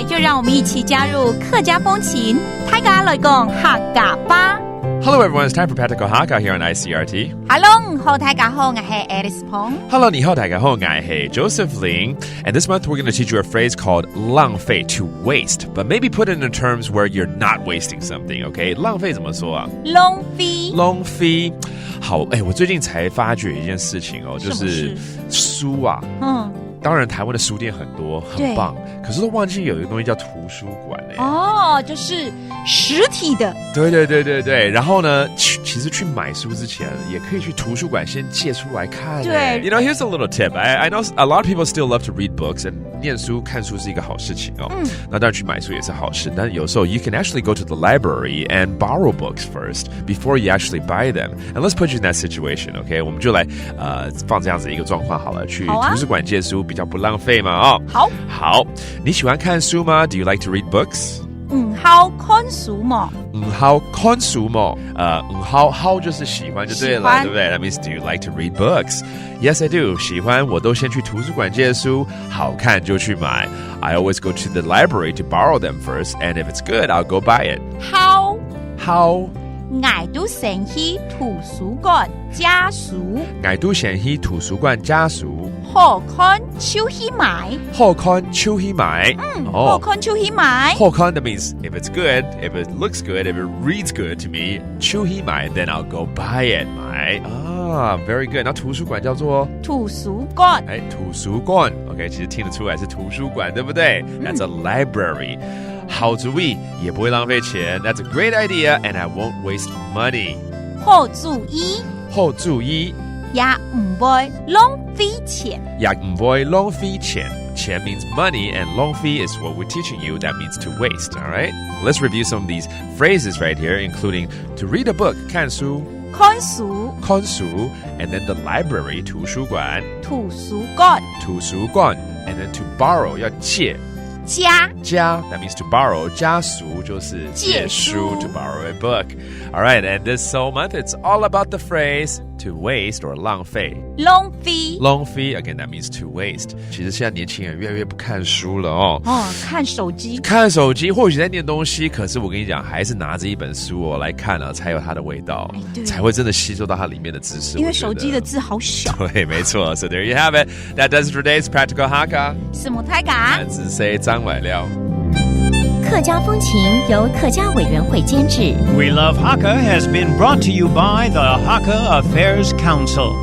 在就让我们一起加入客家风情大家来讲客家吧。Hello everyone, it's time for Practical Hakka here on ICRT. Hello, 好大家好，我是 Alice Pong. Hello, 你好，大家好，我是 Joseph Ling. And this month we're going to teach you a phrase called 浪费, to waste, but maybe put it in terms where you're not wasting something, okay? 浪费怎么说啊？浪费。浪费。好，我最近才发觉一件事情哦，就是书啊。当然，台湾的书店很多，很棒，可是都忘记有一个东西叫图书馆嘞。哦，就是实体的。对。然后呢，其实去买书之前，也可以去图书馆先借出来看。对 ，You know, here's a little tip. I know a lot of people still love to read books, and 念书、看书是一个好事情哦。那当然去买书也是好事，但有时候 you can actually go to the library and borrow books first before you actually buy them. And let's put you in that situation, okay? 我们就来放这样子一个状况好了，去图书馆借书。比较不浪费嘛好，你喜欢看书吗？ Do you like to read books? 好看书嘛。好看书嘛。好就是喜欢就对了，对不对？ That means do you like to read books? Yes, I do. 喜欢我都先去图书馆借书，好看就去买。I always go to the library to borrow them first, and if it's good, I'll go buy it. 好。我都先去图书馆借书。我都先去图书馆借书。好看就去买。好看就去买。好看就去买。好看 that means if it's good, if it looks good, if it reads good to me, 就去买 then I'll go buy it. 买very good. 那图书馆叫做图书馆。图书馆 OK 其实听得出来是图书馆对不对？That's a library. 好主意，也不会浪费钱。That's a great idea, and I won't waste money. 好主意，也不會浪費錢。錢 means money, and 浪費 is what we're teaching you. That means to waste. All right. Let's review some of these phrases right here, including to read a book, 看书，and then the library, 图书馆，and then to borrow, 要借。加 that means to borrow. 加书就是借书 to borrow a book. All right, and this whole month it's all about the phrase to waste or 浪费 again, that means to waste. 其实现在年轻人越来越不看书了哦。看手机或许在念东西，可是我跟你讲，还是拿着一本书来看才有它的味道，才会真的吸收到它里面的知识。因为手机的字好小。对，没错。So there you have it. That does it for today's Practical Hakka. 什么太嘎？单字 say 张伟料。客家风情由客家委员会监制。We Love Hakka has been brought to you by the Hakka Affairs Council.